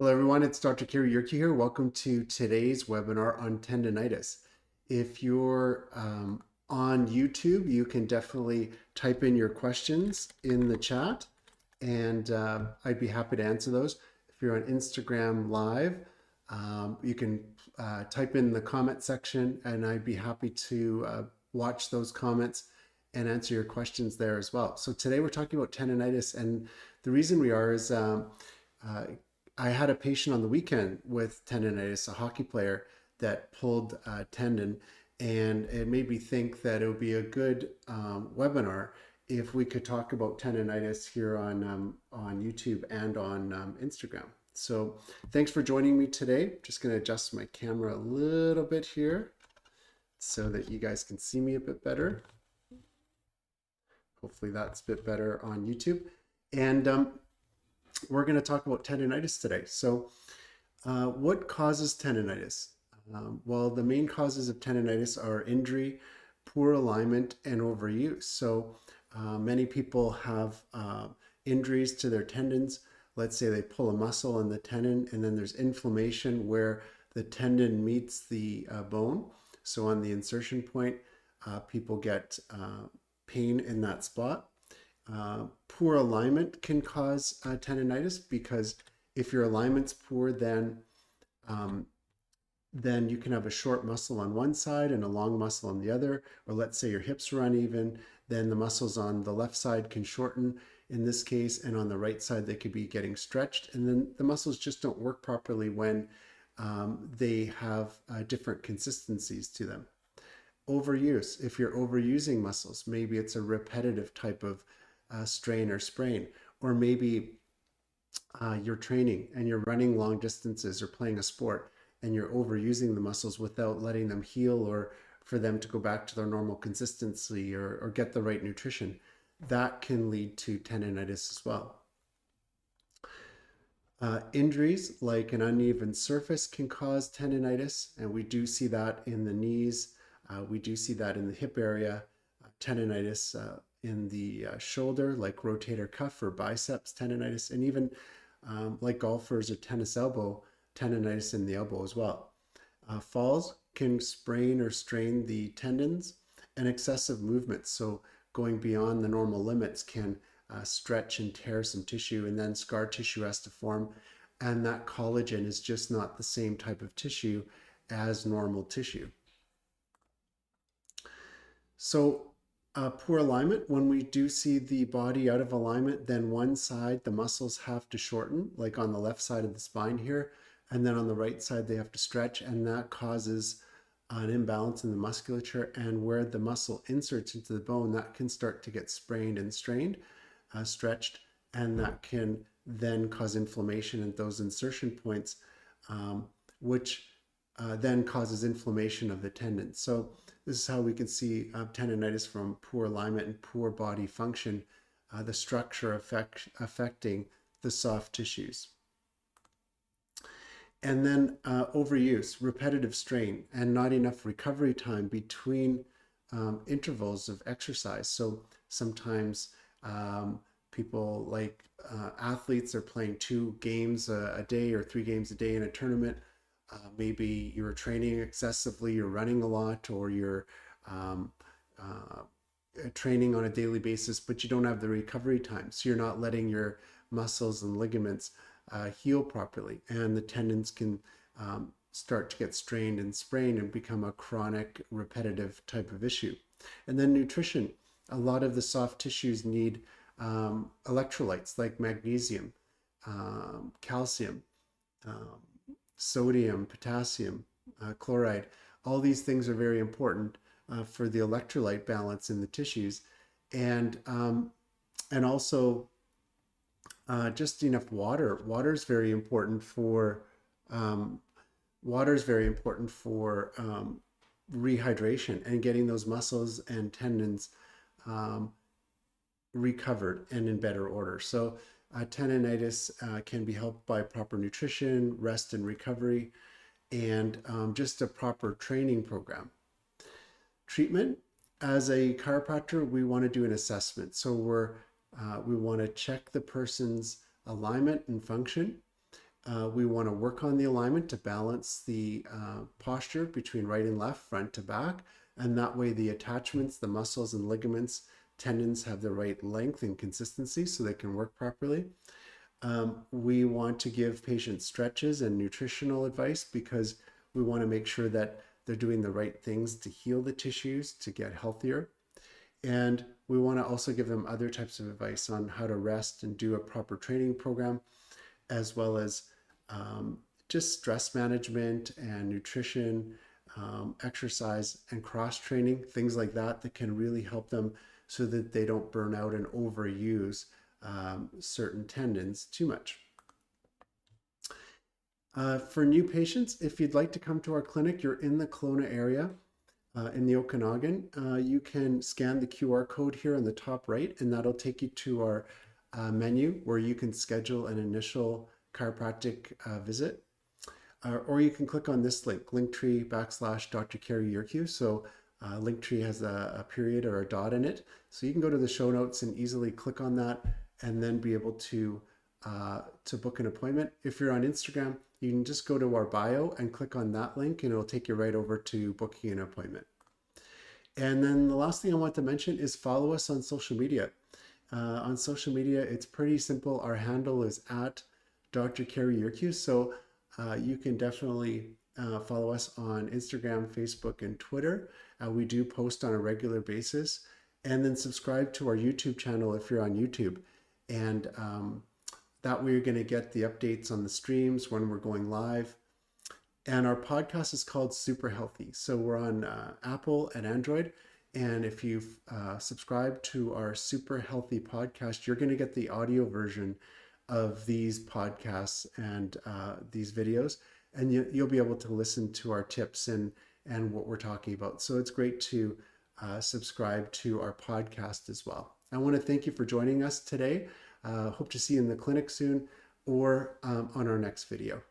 Hello everyone, it's Dr. Cary Yurkiw here. Welcome to today's webinar on tendonitis. If you're on YouTube, you can definitely type in your questions in the chat and I'd be happy to answer those. If you're on Instagram Live, you can type in the comment section and I'd be happy to watch those comments and answer your questions there as well. So today we're talking about tendonitis, and the reason we are is I had a patient on the weekend with tendonitis, a hockey player that pulled a tendon, and it made me think that it would be a good webinar if we could talk about tendonitis here on YouTube and on Instagram. So thanks for joining me today. Just going to adjust my camera a little bit here so that you guys can see me a bit better. Hopefully that's a bit better on YouTube. And we're going to talk about tendonitis today. So what causes tendonitis? Well, the main causes of tendonitis are injury, poor alignment, and overuse. So many people have injuries to their tendons. Let's say they pull a muscle in the tendon and then there's inflammation where the tendon meets the bone. So on the insertion point, people get pain in that spot. Poor alignment can cause tendonitis, because if your alignment's poor, then you can have a short muscle on one side and a long muscle on the other. Or let's say your hips are uneven, then the muscles on the left side can shorten in this case, and on the right side they could be getting stretched, and then the muscles just don't work properly when they have different consistencies to them. Overuse, if you're overusing muscles, maybe it's a repetitive type of strain or sprain, or maybe you're training and you're running long distances or playing a sport and you're overusing the muscles without letting them heal or for them to go back to their normal consistency or get the right nutrition. That can lead to tendonitis as well. Injuries like an uneven surface can cause tendonitis, and we do see that in the knees. We do see that in the hip area, tendonitis in the shoulder, like rotator cuff or biceps tendonitis, and even like golfers or tennis elbow, tendonitis in the elbow as well. Falls can sprain or strain the tendons, and excessive movement, so going beyond the normal limits, can stretch and tear some tissue, and then scar tissue has to form, and that collagen is just not the same type of tissue as normal tissue. So poor alignment, when we do see the body out of alignment, then one side, the muscles have to shorten, like on the left side of the spine here, and then on the right side, they have to stretch, and that causes an imbalance in the musculature, and where the muscle inserts into the bone, that can start to get sprained and strained, stretched, and that can then cause inflammation at those insertion points, which then causes inflammation of the tendon. So this is how we can see tendonitis from poor alignment and poor body function, the structure affecting the soft tissues. And then overuse, repetitive strain, and not enough recovery time between intervals of exercise. So sometimes people like athletes are playing 2 games a day or 3 games a day in a tournament. Maybe you're training excessively, you're running a lot, or you're training on a daily basis, but you don't have the recovery time. So you're not letting your muscles and ligaments heal properly, and the tendons can start to get strained and sprained and become a chronic, repetitive type of issue. And then nutrition. A lot of the soft tissues need electrolytes like magnesium, calcium, sodium, potassium, chloride. All these things are very important for the electrolyte balance in the tissues, and also just enough water. Water is very important for rehydration and getting those muscles and tendons recovered and in better order. So tendonitis can be helped by proper nutrition, rest and recovery, and just a proper training program. Treatment, as a chiropractor, we want to do an assessment. So we want to check the person's alignment and function. We want to work on the alignment to balance the posture between right and left, front to back. And that way the attachments, the muscles and ligaments, tendons have the right length and consistency so they can work properly. We want to give patients stretches and nutritional advice because we want to make sure that they're doing the right things to heal the tissues to get healthier. And we want to also give them other types of advice on how to rest and do a proper training program, as well as just stress management and nutrition, exercise and cross training, things like that that can really help them so that they don't burn out and overuse certain tendons too much. For new patients, if you'd like to come to our clinic, you're in the Kelowna area, in the Okanagan, you can scan the QR code here on the top right, and that'll take you to our menu where you can schedule an initial chiropractic visit. Or you can click on this link, linktree/Dr. Cary Yurkiw. So Linktree has a period or a dot in it. So you can go to the show notes and easily click on that and then be able to book an appointment. If you're on Instagram, you can just go to our bio and click on that link and it'll take you right over to booking an appointment. And then the last thing I want to mention is follow us on social media. On social media, it's pretty simple. Our handle is at Dr. Cary Yurkiw. So you can definitely follow us on Instagram, Facebook, and Twitter. We do post on a regular basis. And then subscribe to our YouTube channel if you're on YouTube. And that way you're going to get the updates on the streams when we're going live. And our podcast is called Super Healthy. So we're on Apple and Android. And if you've subscribed to our Super Healthy podcast, you're going to get the audio version of these podcasts and these videos. And you'll be able to listen to our tips and what we're talking about. So it's great to subscribe to our podcast as well. I want to thank you for joining us today. Hope to see you in the clinic soon or on our next video.